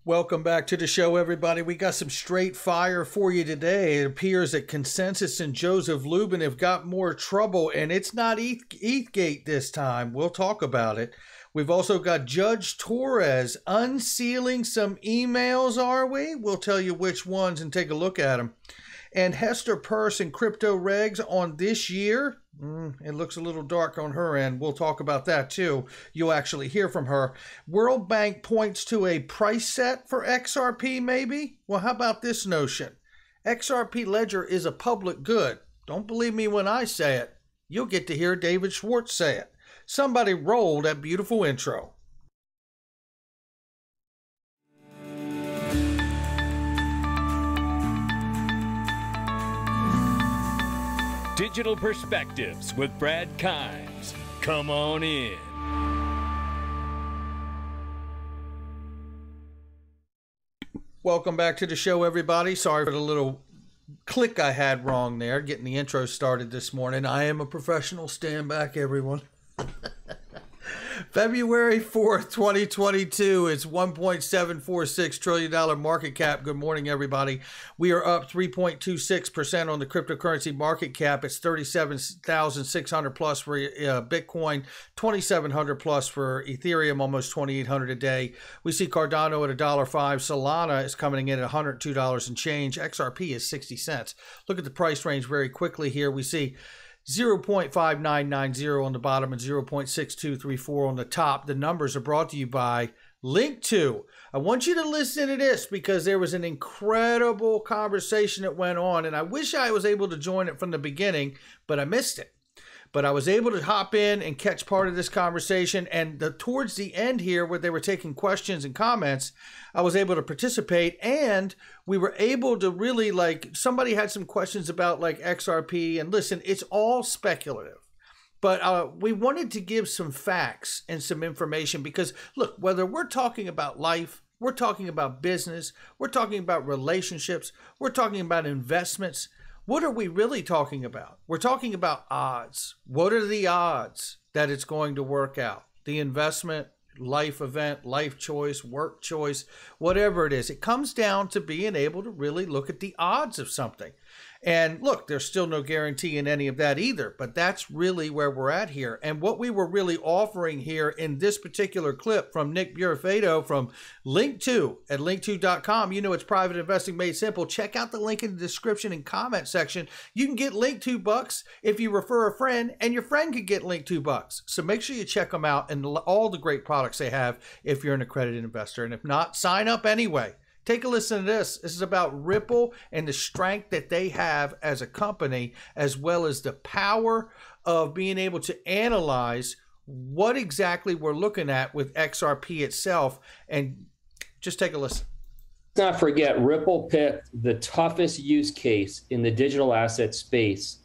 Welcome back to the show, everybody. We got some straight fire for you today. It appears that Consensys and Joseph Lubin have got more trouble, and it's not ETHgate this time. We'll talk about it. We've also got Judge Torres unsealing some emails, are we? We'll tell you which ones and take a look at them. And Hester Peirce and crypto regs on this year. It looks a little dark on her end. We'll talk about that too. You'll actually hear from her. World Bank points to a price set for XRP maybe? Well, how about this notion? XRP Ledger is a public good. Don't believe me when I say it. You'll get to hear David Schwartz say it. Somebody roll that beautiful intro. Digital Perspectives with Brad Kimes. Come on in. Welcome back to the show, everybody. Sorry for the little click I had wrong there, getting the intro started this morning. I am a professional. Stand back, everyone. February 4th, 2022. It's $1.746 trillion market cap. Good morning, everybody. We are up 3.26% on the cryptocurrency market cap. It's 37,600 plus for Bitcoin, 2,700 plus for Ethereum, almost 2,800 a day. We see Cardano at $1.05. Solana is coming in at $102 and change. XRP is 60 cents. Look at the price range very quickly here. We see 0.5990 on the bottom and 0.6234 on the top. The numbers are brought to you by Link2. I want you to listen to this because there was an incredible conversation that went on, and I wish I was able to join it from the beginning, but I missed it. But I was able to hop in and catch part of this conversation, and towards the end here where they were taking questions and comments, I was able to participate, and we were able to really, somebody had some questions about XRP, and listen, it's all speculative. But we wanted to give some facts and some information because, look, whether we're talking about life, we're talking about business, we're talking about relationships, we're talking about investments, what are we really talking about? We're talking about odds. What are the odds that it's going to work out? The investment, life event, life choice, work choice, whatever it is. It comes down to being able to really look at the odds of something. And look, there's still no guarantee in any of that either, but that's really where we're at here. And what we were really offering here in this particular clip from Nick Burafedo from Link2 at link2.com, you know, it's private investing made simple. Check out the link in the description and comment section. You can get Link2 if you refer a friend, and your friend could get Link2. So make sure you check them out and all the great products they have if you're an accredited investor. And if not, sign up anyway. Take a listen to this. This is about Ripple and the strength that they have as a company, as well as the power of being able to analyze what exactly we're looking at with XRP itself. And just take a listen. Let's not forget, Ripple picked the toughest use case in the digital asset space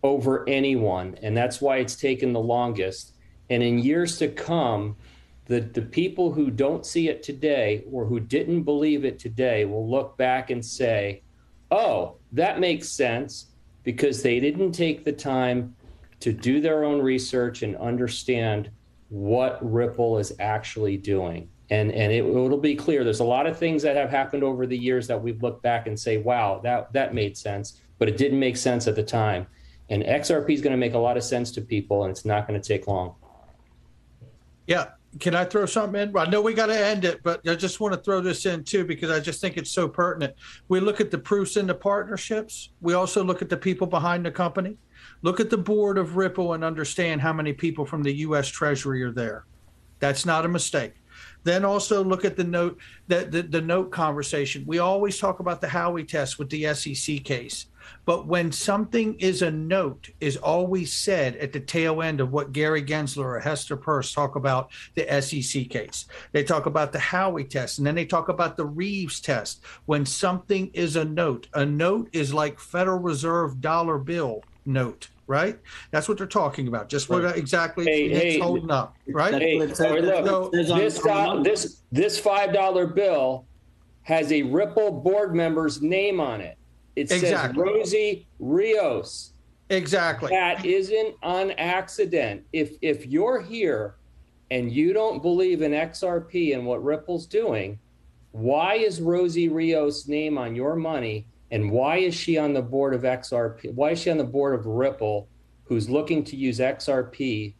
over anyone, and that's why it's taken the longest. And in years to come, the people who don't see it today or who didn't believe it today will look back and say, oh, that makes sense because they didn't take the time to do their own research and understand what Ripple is actually doing. And it'll be clear. There's a lot of things that have happened over the years that we've looked back and say, wow, that made sense, but it didn't make sense at the time. And XRP is going to make a lot of sense to people, and it's not going to take long. Yeah. Can I throw something in? I know we got to end it, but I just want to throw this in too because I just think it's so pertinent. We look at the proofs in the partnerships. We also look at the people behind the company. Look at the board of Ripple and understand how many people from the U.S. Treasury are there. That's not a mistake. Then also look at the note, the note conversation. We always talk about the Howey test with the SEC case. But when something is a note is always said at the tail end of what Gary Gensler or Hester Peirce talk about the SEC case. They talk about the Howey test, and then they talk about the Reeves test. When something is a note is like Federal Reserve dollar bill note, right? That's what they're talking about. Just what exactly it's holding up, right? Hey, look, this $5 bill has a Ripple board member's name on it. It says Rosie Rios. Exactly. That isn't an accident. If you're here and you don't believe in XRP and what Ripple's doing, Why is Rosie Rios' name on your money? And why is she on the board of XRP? Why is she on the board of Ripple, who's looking to use XRP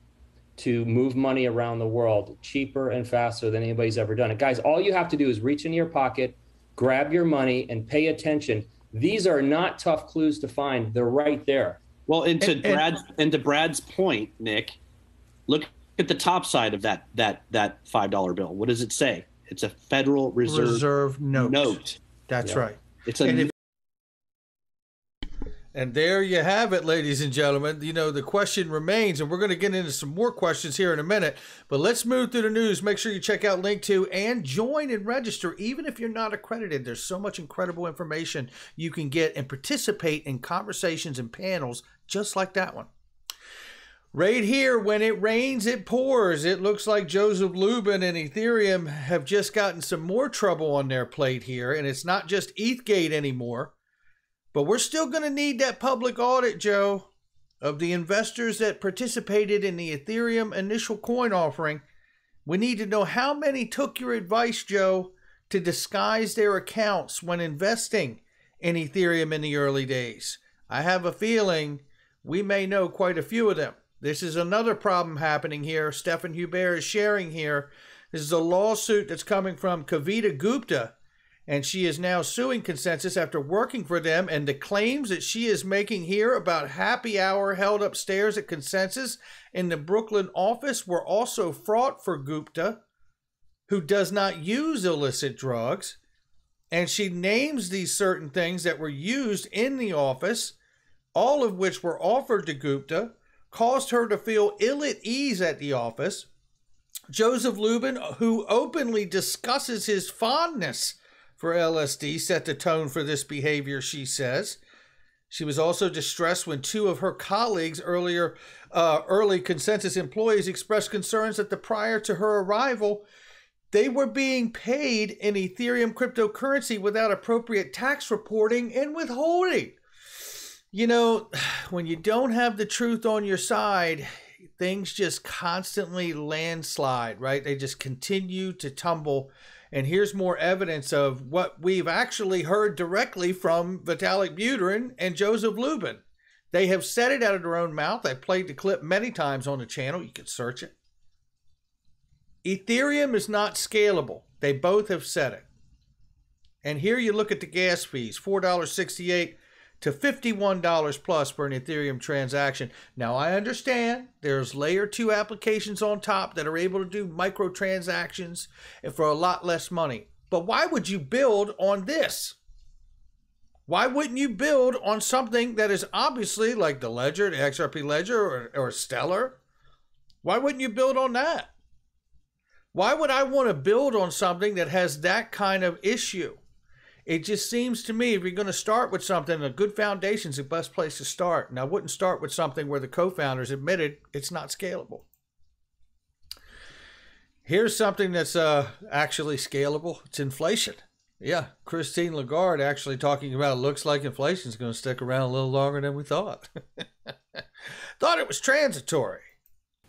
to move money around the world cheaper and faster than anybody's ever done it? Guys, all you have to do is reach into your pocket, grab your money, and pay attention. These are not tough clues to find. They're right there. Well, and to Brad's point, Nick, look at the top side of that $5 bill. What does it say? It's a Federal Reserve note. That's right. It's a And there you have it, ladies and gentlemen. You know, the question remains, and we're going to get into some more questions here in a minute, but let's move through the news. Make sure you check out link to and join and register, even if you're not accredited. There's so much incredible information you can get and participate in conversations and panels just like that one. Right here, when it rains, it pours. It looks like Joseph Lubin and Ethereum have just gotten some more trouble on their plate here, and it's not just ETHgate anymore. But we're still going to need that public audit, Joe, of the investors that participated in the Ethereum initial coin offering. We need to know how many took your advice, Joe, to disguise their accounts when investing in Ethereum in the early days. I have a feeling we may know quite a few of them. This is another problem happening here. Stephan Hubert is sharing here. This is a lawsuit that's coming from Kavita Gupta, and she is now suing Consensys after working for them, and the claims that she is making here about happy hour held upstairs at Consensys in the Brooklyn office were also fraught for Gupta, who does not use illicit drugs. And she names these certain things that were used in the office, all of which were offered to Gupta, caused her to feel ill at ease at the office. Joseph Lubin, who openly discusses his fondness for LSD, set the tone for this behavior, she says. She was also distressed when two of her colleagues, early Consensys employees, expressed concerns that prior to her arrival, they were being paid in Ethereum cryptocurrency without appropriate tax reporting and withholding. You know, when you don't have the truth on your side, things just constantly landslide, right? They just continue to tumble. And here's more evidence of what we've actually heard directly from Vitalik Buterin and Joseph Lubin. They have said it out of their own mouth. I've played the clip many times on the channel. You can search it. Ethereum is not scalable. They both have said it. And here you look at the gas fees, $4.68 to $51 plus for an Ethereum transaction. Now, I understand there's layer 2 applications on top that are able to do microtransactions and for a lot less money. But why would you build on this? Why wouldn't you build on something that is obviously like the Ledger, the XRP Ledger or Stellar? Why wouldn't you build on that? Why would I want to build on something that has that kind of issue? It just seems to me if you're going to start with something, a good foundation is the best place to start. And I wouldn't start with something where the co-founders admitted it's not scalable. Here's something that's actually scalable. It's inflation. Yeah, Christine Lagarde actually talking about it looks like inflation is going to stick around a little longer than we thought. Thought it was transitory.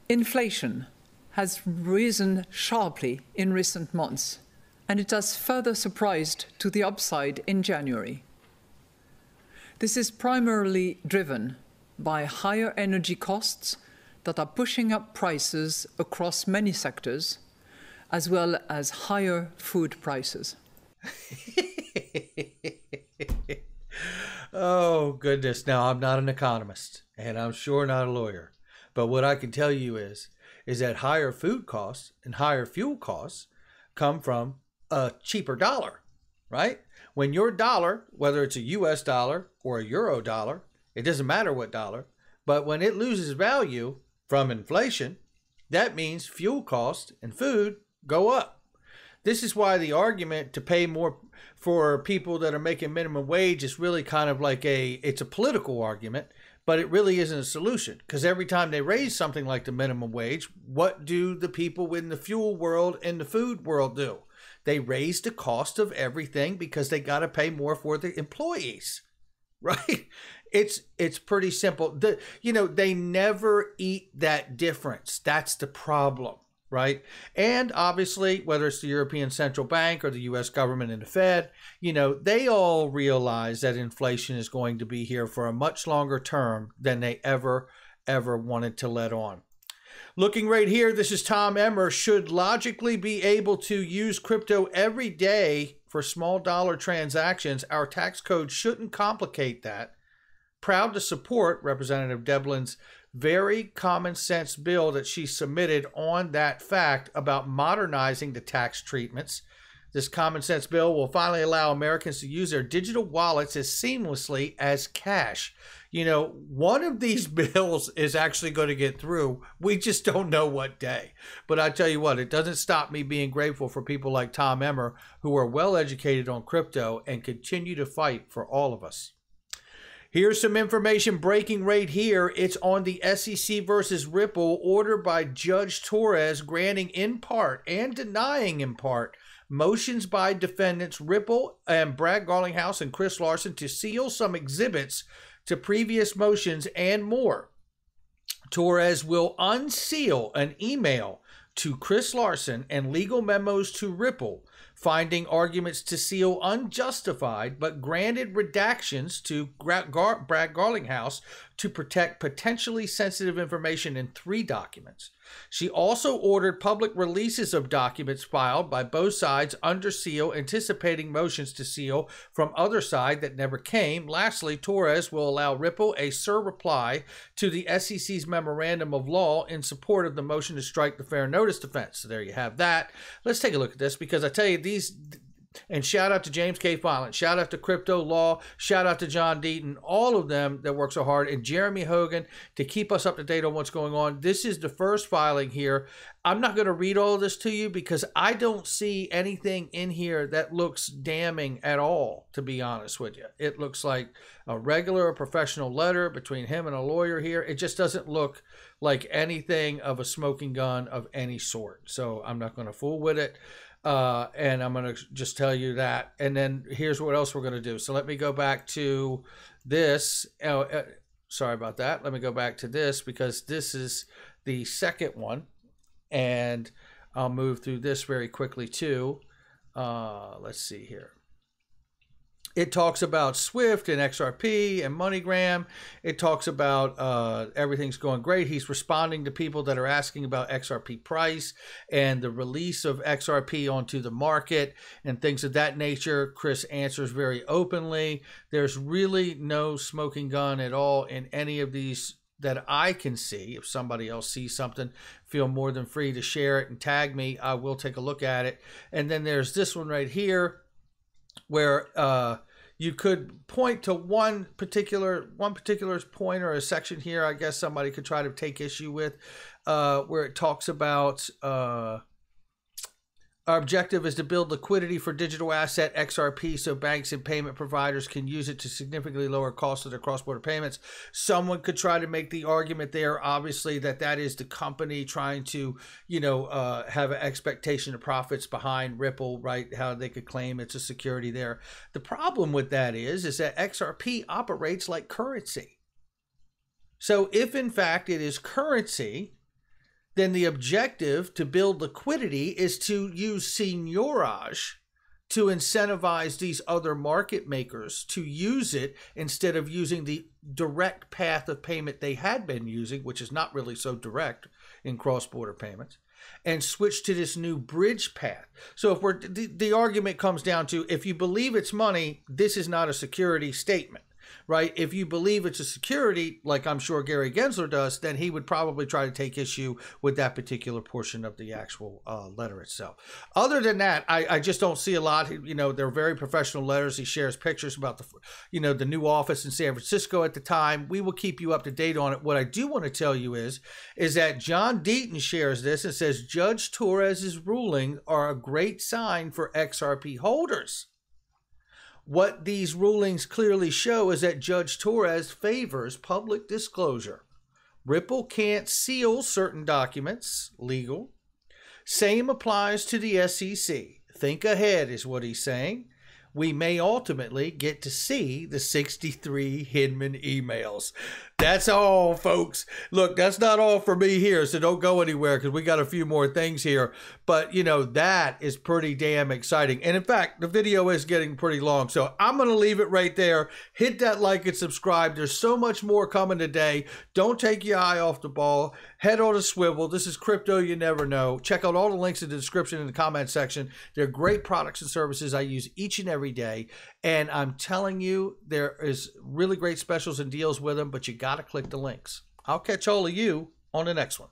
Inflation has risen sharply in recent months, and it has further surprised to the upside in January. This is primarily driven by higher energy costs that are pushing up prices across many sectors, as well as higher food prices. Oh, goodness. Now, I'm not an economist, and I'm sure not a lawyer. But what I can tell you is that higher food costs and higher fuel costs come from a cheaper dollar, right? When your dollar, whether it's a US dollar or a euro dollar, it doesn't matter what dollar, but when it loses value from inflation, that means fuel costs and food go up. This is why the argument to pay more for people that are making minimum wage is really kind of like it's a political argument, but it really isn't a solution, because every time they raise something like the minimum wage, what do the people in the fuel world and the food world do? They raise the cost of everything because they got to pay more for the employees, right? It's pretty simple. They never eat that difference. That's the problem. right? And obviously, whether it's the European Central Bank or the U.S. government and the Fed, you know, they all realize that inflation is going to be here for a much longer term than they ever wanted to let on. Looking right here, this is Tom Emmer. Should logically be able to use crypto every day for small dollar transactions. Our tax code shouldn't complicate that. Proud to support Representative Devlin's very common sense bill that she submitted on that fact about modernizing the tax treatments. This common sense bill will finally allow Americans to use their digital wallets as seamlessly as cash. You know, one of these bills is actually going to get through. We just don't know what day. But I tell you what, it doesn't stop me being grateful for people like Tom Emmer, who are well educated on crypto and continue to fight for all of us. Here's some information breaking right here. It's on the SEC versus Ripple, order by Judge Torres, granting in part and denying in part motions by defendants Ripple and Brad Garlinghouse and Chris Larsen to seal some exhibits to previous motions and more. Torres will unseal an email to Chris Larsen and legal memos to Ripple, finding arguments to seal unjustified, but granted redactions to Brad Garlinghouse to protect potentially sensitive information in 3 documents. She also ordered public releases of documents filed by both sides under seal, anticipating motions to seal from other side that never came. Lastly, Torres will allow Ripple a surreply to the SEC's memorandum of law in support of the motion to strike the fair notice defense. So there you have that. Let's take a look at this, because I tell you, these... And shout out to James K. Filant, shout out to Crypto Law, shout out to John Deaton, all of them that work so hard, and Jeremy Hogan to keep us up to date on what's going on. This is the first filing here. I'm not going to read all of this to you because I don't see anything in here that looks damning at all, to be honest with you. It looks like a regular professional letter between him and a lawyer here. It just doesn't look like anything of a smoking gun of any sort. So I'm not going to fool with it. And I'm going to just tell you that. And then here's what else we're going to do. So let me go back to this. Sorry about that. Let me go back to this because this is the second one. And I'll move through this very quickly too. Let's see here. It talks about Swift and XRP and MoneyGram. It talks about everything's going great. He's responding to people that are asking about XRP price and the release of XRP onto the market and things of that nature. Chris answers very openly. There's really no smoking gun at all in any of these that I can see. If somebody else sees something, feel more than free to share it and tag me. I will take a look at it. And then there's this one right here where you could point to one particular point or a section here. I guess somebody could try to take issue with, where it talks about our objective is to build liquidity for digital asset XRP so banks and payment providers can use it to significantly lower costs of their cross-border payments. Someone could try to make the argument there, obviously, that is the company trying to, have an expectation of profits behind Ripple, right? How they could claim it's a security there. The problem with that is that XRP operates like currency. So if in fact it is currency, then the objective to build liquidity is to use seigniorage to incentivize these other market makers to use it instead of using the direct path of payment they had been using, which is not really so direct in cross-border payments, and switch to this new bridge path. So if the argument comes down to, if you believe it's money, this is not a security statement. Right? If you believe it's a security, like I'm sure Gary Gensler does, then he would probably try to take issue with that particular portion of the actual letter itself. Other than that, I just don't see a lot. They're very professional letters. He shares pictures about the new office in San Francisco at the time. We will keep you up to date on it. What I do want to tell you is that John Deaton shares this and says Judge Torres's rulings are a great sign for XRP holders. What these rulings clearly show is that Judge Torres favors public disclosure. Ripple can't seal certain documents, legal. Same applies to the SEC. Think ahead is what he's saying. we may ultimately get to see the 63 Hinman emails. That's all, folks. Look, that's not all for me here, so don't go anywhere because we got a few more things here. But, you know, that is pretty damn exciting. And in fact, the video is getting pretty long, so I'm going to leave it right there. Hit that like and subscribe. There's so much more coming today. Don't take your eye off the ball. Head on a swivel. This is Crypto You Never Know. Check out all the links in the description and the comment section. They're great products and services I use each and every day. And I'm telling you, there is really great specials and deals with them, but you got to click the links. I'll catch all of you on the next one.